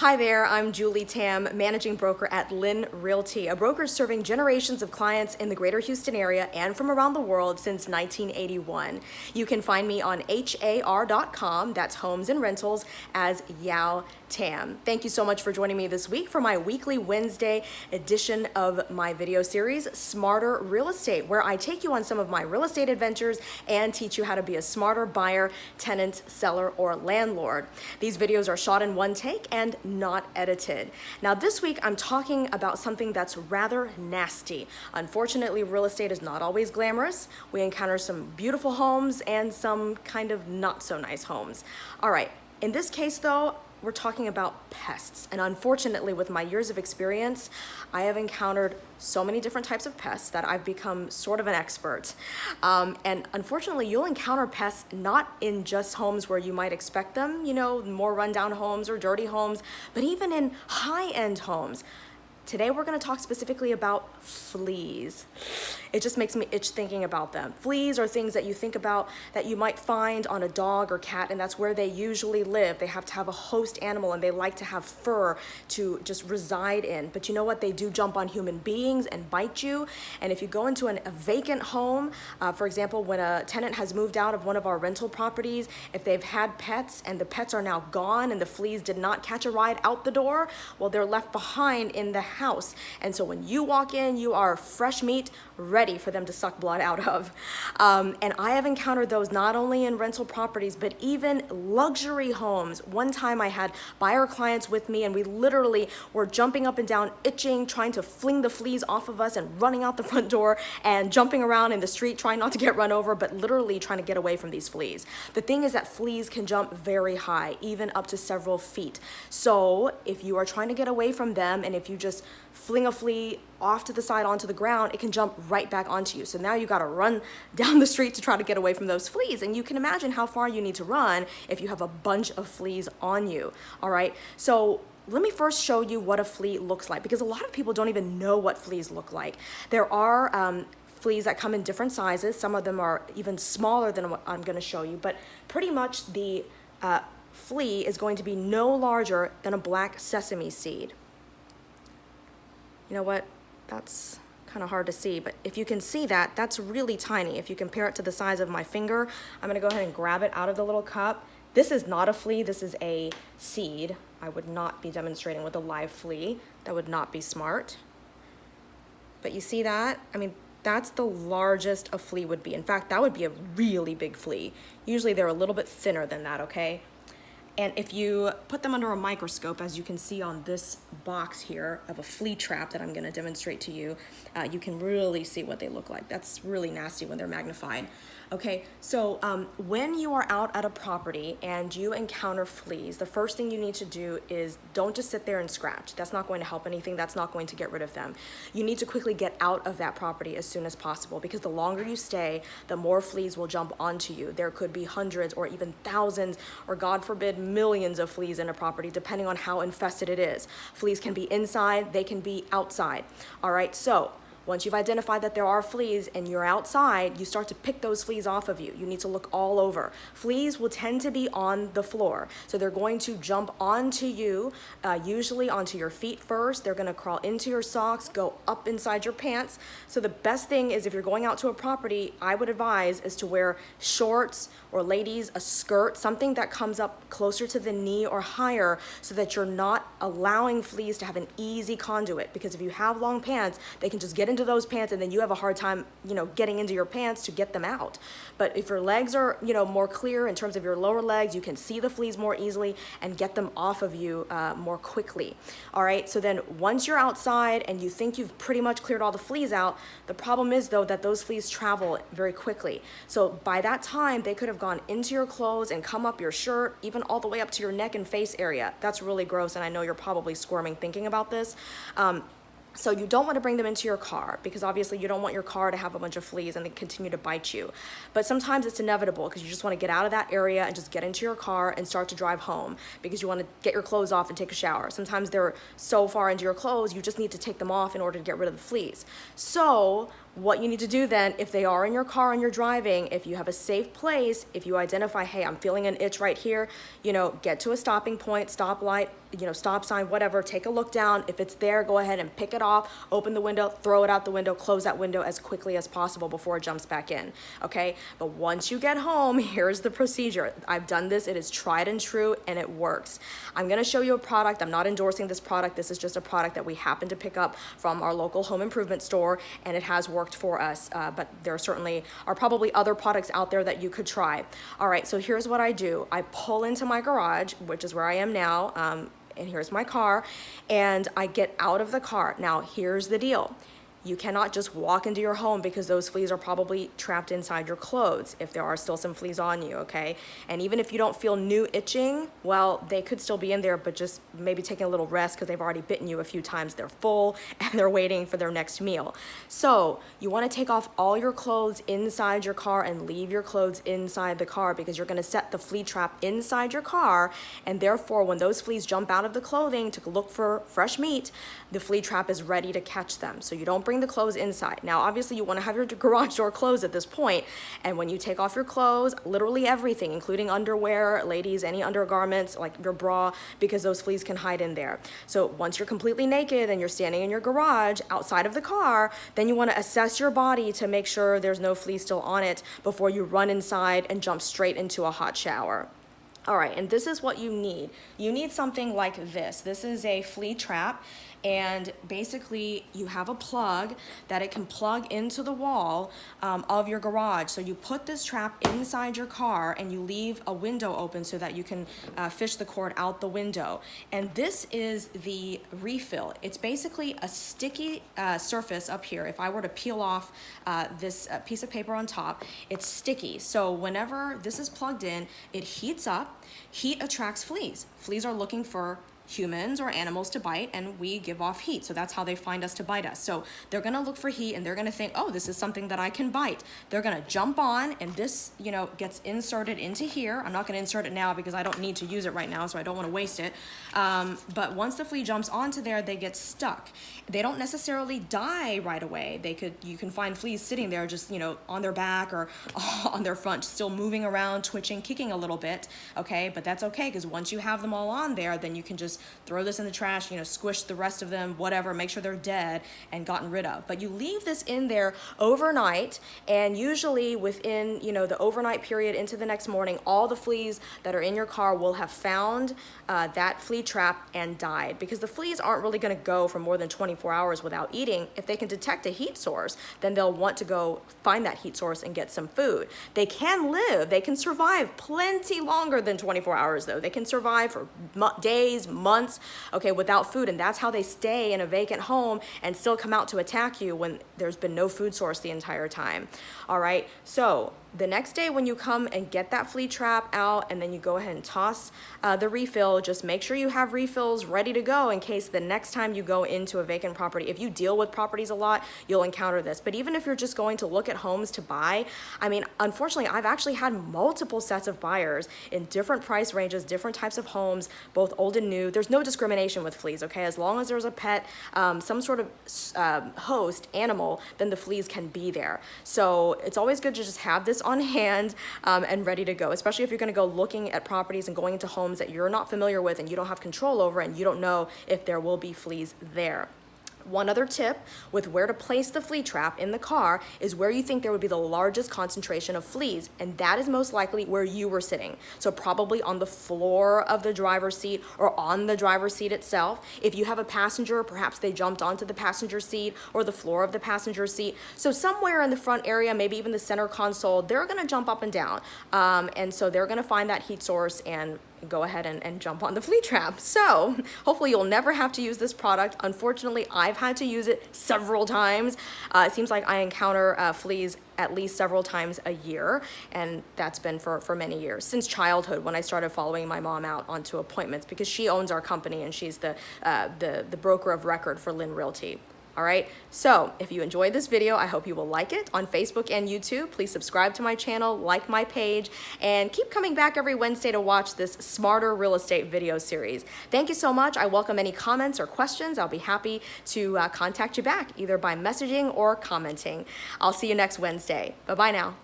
Hi there, I'm Julie Tam, managing broker at Lynn Realty, a broker serving generations of clients in the greater Houston area and from around the world since 1981. You can find me on har.com, that's homes and rentals, as Yao Tam. Thank you so much for joining me this week for my weekly Wednesday edition of my video series, Smarter Real Estate, where I take you on some of my real estate adventures and teach you how to be a smarter buyer, tenant, seller, or landlord. These videos are shot in one take and not edited. Now this week I'm talking about something that's rather nasty. Unfortunately, real estate is not always glamorous. We encounter some beautiful homes and some kind of not so nice homes. All right, in this case though, we're talking about pests. And unfortunately, with my years of experience, I have encountered so many different types of pests that I've become sort of an expert. And unfortunately, you'll encounter pests not in just homes where you might expect them, you know, more rundown homes or dirty homes, but even in high-end homes. Today, we're gonna talk specifically about fleas. It just makes me itch thinking about them. Fleas are things that you think about that you might find on a dog or cat, and that's where they usually live. They have to have a host animal, and they like to have fur to just reside in. But you know what? They do jump on human beings and bite you. And if you go into a vacant home, for example, when a tenant has moved out of one of our rental properties, if they've had pets and the pets are now gone and the fleas did not catch a ride out the door, well, they're left behind in the house. And so when you walk in, you are fresh meat, ready for them to suck blood out of. And I have encountered those not only in rental properties, but even luxury homes. One time I had buyer clients with me and we literally were jumping up and down, itching, trying to fling the fleas off of us and running out the front door and jumping around in the street, trying not to get run over, but literally trying to get away from these fleas. The thing is that fleas can jump very high, even up to several feet. So if you are trying to get away from them and if you just fling a flea off to the side onto the ground, it can jump right back onto you. So now you gotta run down the street to try to get away from those fleas. And you can imagine how far you need to run if you have a bunch of fleas on you, all right? So let me first show you what a flea looks like, because a lot of people don't even know what fleas look like. There are fleas that come in different sizes. Some of them are even smaller than what I'm gonna show you, but pretty much the flea is going to be no larger than a black sesame seed. You know what? That's kind of hard to see, but if you can see that, that's really tiny. If you compare it to the size of my finger, I'm gonna go ahead and grab it out of the little cup. This is not a flea, this is a seed. I would not be demonstrating with a live flea. That would not be smart. But you see that? I mean, that's the largest a flea would be. In fact, that would be a really big flea. Usually they're a little bit thinner than that, okay? And if you put them under a microscope, as you can see on this box here of a flea trap that I'm gonna demonstrate to you, you can really see what they look like. That's really nasty when they're magnified. Okay, so when you are out at a property and you encounter fleas, the first thing you need to do is don't just sit there and scratch. That's not going to help anything. That's not going to get rid of them. You need to quickly get out of that property as soon as possible, because the longer you stay, the more fleas will jump onto you. There could be hundreds or even thousands, or God forbid, millions of fleas in a property, depending on how infested it is. Fleas can be inside, they can be outside. All right, so once you've identified that there are fleas and you're outside, you start to pick those fleas off of you. You need to look all over. Fleas will tend to be on the floor. So they're going to jump onto you, usually onto your feet first. They're gonna crawl into your socks, go up inside your pants. So the best thing is, if you're going out to a property, I would advise is to wear shorts, or ladies, a skirt, something that comes up closer to the knee or higher, so that you're not allowing fleas to have an easy conduit. Because if you have long pants, they can just get into those pants and then you have a hard time, you know, getting into your pants to get them out. But if your legs are, you know, more clear in terms of your lower legs, you can see the fleas more easily and get them off of you more quickly. All right, so then once you're outside and you think you've pretty much cleared all the fleas out, the problem is though that those fleas travel very quickly. So by that time, they could have gone into your clothes and come up your shirt, even all the way up to your neck and face area. That's really gross, and I know you're probably squirming thinking about this. So you don't want to bring them into your car, because obviously you don't want your car to have a bunch of fleas and they continue to bite you. But sometimes it's inevitable, because you just want to get out of that area and just get into your car and start to drive home, because you want to get your clothes off and take a shower. Sometimes they're so far into your clothes, you just need to take them off in order to get rid of the fleas. So what you need to do then, if they are in your car and you're driving, if you have a safe place, if you identify, hey, I'm feeling an itch right here, get to a stopping point, stoplight, stop sign, whatever, take a look down. If it's there, go ahead and pick it off, open the window, throw it out the window, close that window as quickly as possible before it jumps back in, okay? But once you get home, here's the procedure. I've done this, it is tried and true, and it works. I'm gonna show you a product. I'm not endorsing this product. This is just a product that we happen to pick up from our local home improvement store, and it has worked for us, but there certainly are probably other products out there that you could try. All right, so here's what I do. I pull into my garage, which is where I am now, and here's my car, and I get out of the car. Now, here's the deal. You cannot just walk into your home because those fleas are probably trapped inside your clothes if there are still some fleas on you, okay? And even if you don't feel new itching, well, they could still be in there, but just maybe taking a little rest because they've already bitten you a few times. They're full and they're waiting for their next meal. So you want to take off all your clothes inside your car and leave your clothes inside the car because you're going to set the flea trap inside your car, and therefore when those fleas jump out of the clothing to look for fresh meat, the flea trap is ready to catch them. So you don't bring the clothes inside. Now, obviously you want to have your garage door closed at this point, and when you take off your clothes, literally everything, including underwear, ladies, any undergarments, like your bra, because those fleas can hide in there. So once you're completely naked and you're standing in your garage outside of the car, then you want to assess your body to make sure there's no flea still on it before you run inside and jump straight into a hot shower. All right, and this is what you need. You need something like this. This is a flea trap, and basically you have a plug that it can plug into the wall of your garage. So you put this trap inside your car and you leave a window open so that you can fish the cord out the window. And this is the refill. It's basically a sticky surface up here. If I were to peel off this piece of paper on top, it's sticky. So whenever this is plugged in, it heats up. Heat attracts fleas. Fleas are looking for humans or animals to bite, and we give off heat, so that's how they find us to bite us. So they're gonna look for heat and they're gonna think, oh, this is something that I can bite. They're gonna jump on, and this gets inserted into here. I'm not gonna insert it now because I don't need to use it right now, so I don't want to waste it, but once the flea jumps onto there, they get stuck. They don't necessarily die right away. You can find fleas sitting there just on their back or on their front, still moving around, twitching, kicking a little bit, okay? But that's okay, because once you have them all on there, then you can just throw this in the trash, squish the rest of them, whatever, make sure they're dead and gotten rid of. But you leave this in there overnight, and usually within, the overnight period into the next morning, all the fleas that are in your car will have found that flea trap and died, because the fleas aren't really gonna go for more than 24 hours without eating. If they can detect a heat source, then they'll want to go find that heat source and get some food. They can live, they can survive plenty longer than 24 hours though. They can survive for days, months, okay, without food, and that's how they stay in a vacant home and still come out to attack you when there's been no food source the entire time. All right, so the next day when you come and get that flea trap out and then you go ahead and toss the refill, just make sure you have refills ready to go in case the next time you go into a vacant property. If you deal with properties a lot, you'll encounter this. But even if you're just going to look at homes to buy, I mean, unfortunately, I've actually had multiple sets of buyers in different price ranges, different types of homes, both old and new. There's no discrimination with fleas, okay? As long as there's a pet, some sort of host, animal, then the fleas can be there. So it's always good to just have this on hand and ready to go, especially if you're gonna go looking at properties and going into homes that you're not familiar with and you don't have control over and you don't know if there will be fleas there. One other tip with where to place the flea trap in the car is where you think there would be the largest concentration of fleas, and that is most likely where you were sitting. So probably on the floor of the driver's seat or on the driver's seat itself. If you have a passenger, perhaps they jumped onto the passenger seat or the floor of the passenger seat. So somewhere in the front area, maybe even the center console, they're gonna jump up and down. And so they're gonna find that heat source and go ahead and jump on the flea trap. So hopefully you'll never have to use this product. Unfortunately, I've had to use it several times. It seems like I encounter fleas at least several times a year, and that's been for many years, since childhood when I started following my mom out onto appointments, because she owns our company and she's the broker of record for Lynn Realty. All right, so if you enjoyed this video, I hope you will like it on Facebook and YouTube. Please subscribe to my channel, like my page, and keep coming back every Wednesday to watch this Smarter Real Estate video series. Thank you so much. I welcome any comments or questions. I'll be happy to contact you back either by messaging or commenting. I'll see you next Wednesday. Bye-bye now.